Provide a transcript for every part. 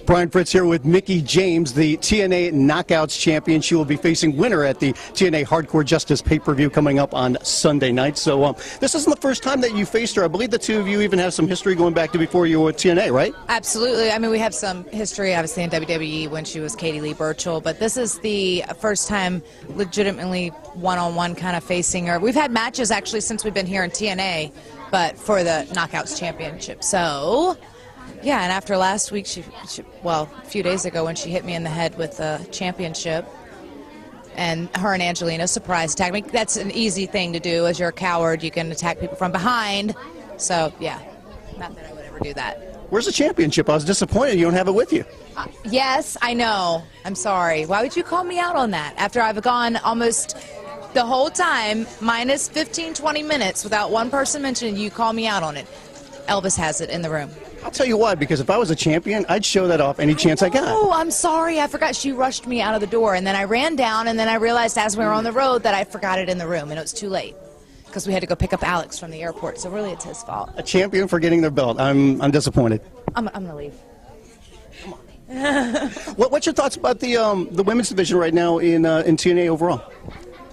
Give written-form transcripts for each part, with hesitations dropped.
Brian Fritz here with Mickie James, the TNA Knockouts champion. She will be facing winner at the TNA Hardcore Justice pay-per-view coming up on Sunday night. So this isn't the first time that you faced her. I believe the two of you even have some history going back to before you were with TNA, right? Absolutely. I mean, we have some history, obviously, in WWE when she was Katie Lee Burchill, but this is the first time legitimately one-on-one kind of facing her. We've had matches, actually, since we've been here in TNA, but for the Knockouts Championship. So... yeah, and after last week, well, a few days ago when she hit me in the head with the championship, and her and Angelina surprise attacked me. That's an easy thing to do. As you're a coward, you can attack people from behind. So, yeah, not that I would ever do that. Where's the championship? I was disappointed you don't have it with you. Yes, I know. I'm sorry. Why would you call me out on that? After I've gone almost the whole time, minus 15, 20 minutes, without one person mentioning, you call me out on it. Elvis has it in the room. I'll tell you why, because if I was a champion, I'd show that off any chance I got. Oh, I'm sorry. I forgot. She rushed me out of the door, and then I ran down, and then I realized as we were on the road that I forgot it in the room, and it was too late because we had to go pick up Alex from the airport, so really it's his fault. A champion for getting their belt. I'm disappointed. I'm going to leave. Come on. What's your thoughts about the women's division right now in TNA overall?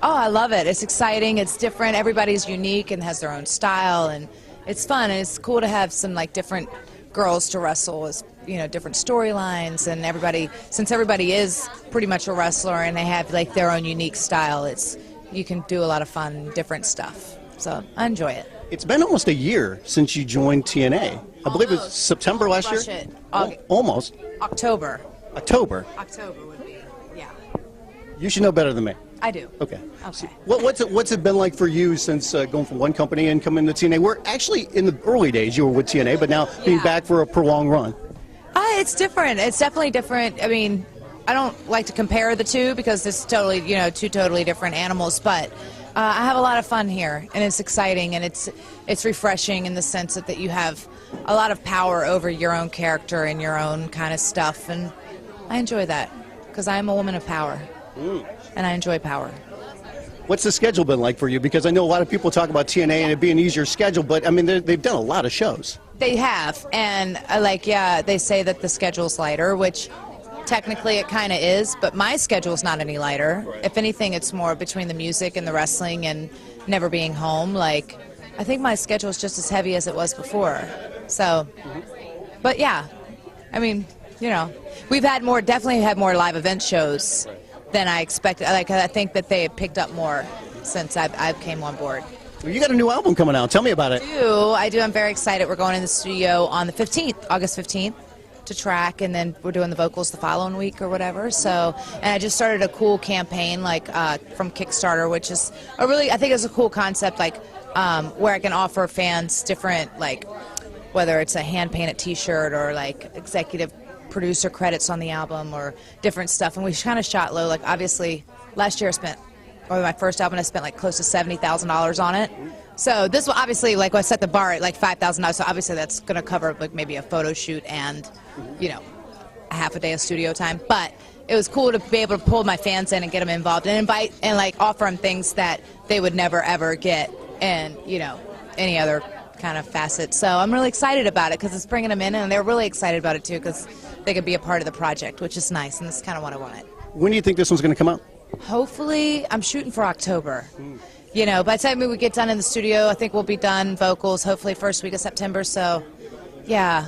Oh, I love it. It's exciting. It's different. Everybody's unique and has their own style, and it's fun, and it's cool to have some, like, different girls to wrestle, as you know, different storylines, and everybody, since everybody is pretty much a wrestler and they have like their own unique style, you can do a lot of fun different stuff, so I enjoy it. It's been almost a year since you joined TNA. I believe it was September last year. Almost. October would be, yeah. You should know better than me. I do. Okay. Okay. What's it been like for you since going from one company and coming to TNA? We're actually in the early days you were with TNA, but now being back for a prolonged run. It's different. It's definitely different. I mean, I don't like to compare the two because it's totally, you know, two totally different animals. But I have a lot of fun here, and it's exciting, and it's refreshing in the sense that you have a lot of power over your own character and your own kind of stuff, and I enjoy that because I am a woman of power. And I enjoy power. What's the schedule been like for you? Because I know a lot of people talk about TNA and it being an easier schedule, but I mean, they've done a lot of shows. They have, and they say that the schedule's lighter, which technically it kind of is, but my schedule's not any lighter. Right. If anything, it's more between the music and the wrestling and never being home. Like, I think my schedule is just as heavy as it was before. So, but yeah, I mean, you know, we've had definitely had more live event shows than I expected. Like, I think that they have picked up more since I've came on board. Well, you got a new album coming out. Tell me about it. I do. I'm very excited. We're going in the studio on the 15th, August 15th, to track, and then we're doing the vocals the following week or whatever. So, and I just started a cool campaign, like from Kickstarter, which is I think it's a cool concept, like where I can offer fans different, like whether it's a hand-painted T-shirt or like executive producer credits on the album or different stuff, and we kind of shot low. Like, obviously last year my first album I spent like close to $70,000 on it, so this will obviously, like, I set the bar at like $5,000, so obviously that's going to cover like maybe a photo shoot and, you know, a half a day of studio time. But it was cool to be able to pull my fans in and get them involved and invite and like offer them things that they would never ever get in, you know, any other kind of facet. So I'm really excited about it because it's bringing them in, and they're really excited about it too because they could be a part of the project, which is nice, and this is kind of what I wanted. When do you think this one's going to come out? Hopefully, I'm shooting for October. You know, by the time we get done in the studio, I think we'll be done vocals, hopefully first week of September, so yeah,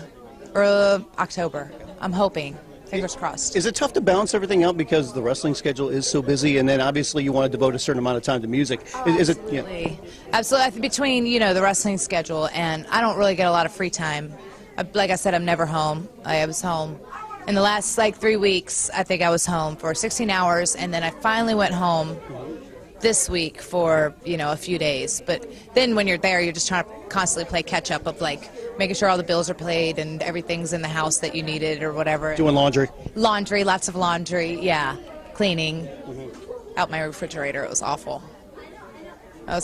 October, I'm hoping. Fingers crossed. Is it tough to balance everything out because the wrestling schedule is so busy, and then obviously you want to devote a certain amount of time to music? Absolutely. Absolutely. Between, you know, the wrestling schedule, and I don't really get a lot of free time. Like I said, I'm never home. I was home in the last like 3 weeks. I think I was home for 16 hours, and then I finally went home this week for, you know, a few days. But then when you're there, you're just trying to constantly play catch up of like making sure all the bills are paid and everything's in the house that you needed or whatever. Doing laundry. Laundry, lots of laundry, yeah. Cleaning out my refrigerator. It was awful.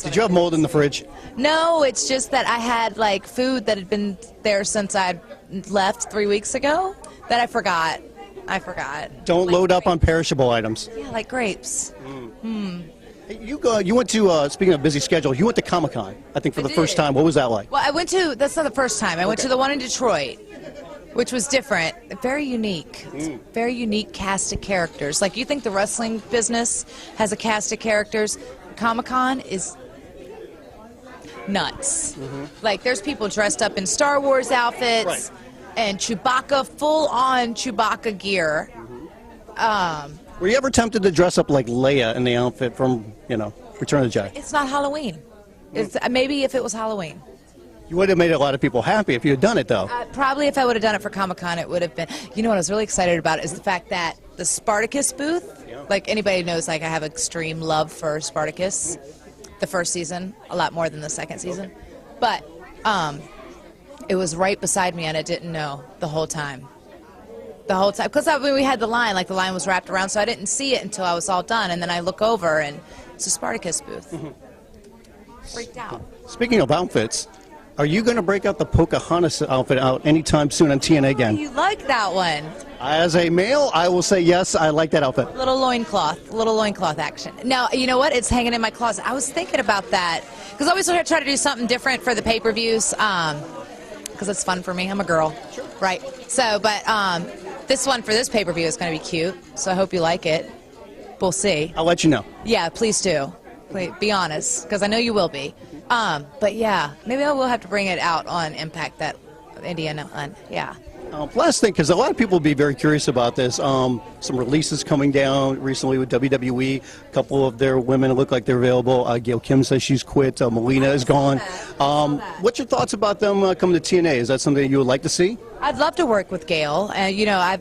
Did you have mold in the fridge? No, it's just that I had like food that had been there since I left 3 weeks ago that I forgot. Don't like load up on perishable items. Yeah, like grapes. You went to, speaking of busy schedule, you went to Comic-Con, I think, for the first time. What was that like? Well, that's not the first time. I went to the one in Detroit. which was different, very unique. Very unique cast of characters. Like, you think the wrestling business has a cast of characters, Comic-Con is nuts. Like, there's people dressed up in Star Wars outfits and Chewbacca, full-on Chewbacca gear. Were you ever tempted to dress up like Leia in the outfit from, Return of the Jedi? It's not Halloween. It's, maybe if it was Halloween. You would have made a lot of people happy if you had done it, though. Probably if I would have done it for Comic-Con, it would have been. You know what I was really excited about is the fact that the Spartacus booth, like anybody knows, like I have extreme love for Spartacus, the first season, a lot more than the second season. But it was right beside me and I didn't know the whole time. The whole time. Because we had the line, like the line was wrapped around, so I didn't see it until I was all done. And then I look over and it's a Spartacus booth. Freaked out. Speaking of outfits, are you going to break out the Pocahontas outfit out anytime soon on TNA again? You like that one. As a male, I will say yes, I like that outfit. Little loincloth action. Now, you know what? It's hanging in my closet. I was thinking about that because I always try to do something different for the pay-per-views because it's fun for me. I'm a girl, right? So, but this one for this pay-per-view is going to be cute, so I hope you like it. We'll see. I'll let you know. Yeah, please do. Please, be honest, because I know you will be. But yeah, maybe I will have to bring it out on Impact, that Indiana one. Yeah. Last thing, because a lot of people will be very curious about this. Some releases coming down recently with WWE. A couple of their women look like they're available. Gail Kim says she's quit. Melina is gone. What's your thoughts about them coming to TNA? Is that something you would like to see? I'd love to work with Gail. I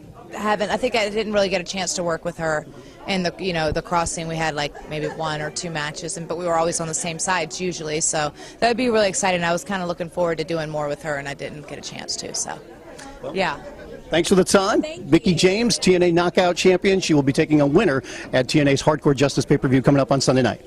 think I didn't really get a chance to work with her. And the crossing, we had like maybe 1 or 2 matches, but we were always on the same sides usually. So that would be really exciting. I was kind of looking forward to doing more with her, and I didn't get a chance to. So, yeah. Thanks for the time. Mickie James, TNA Knockout Champion. She will be taking a winner at TNA's Hardcore Justice pay-per-view coming up on Sunday night.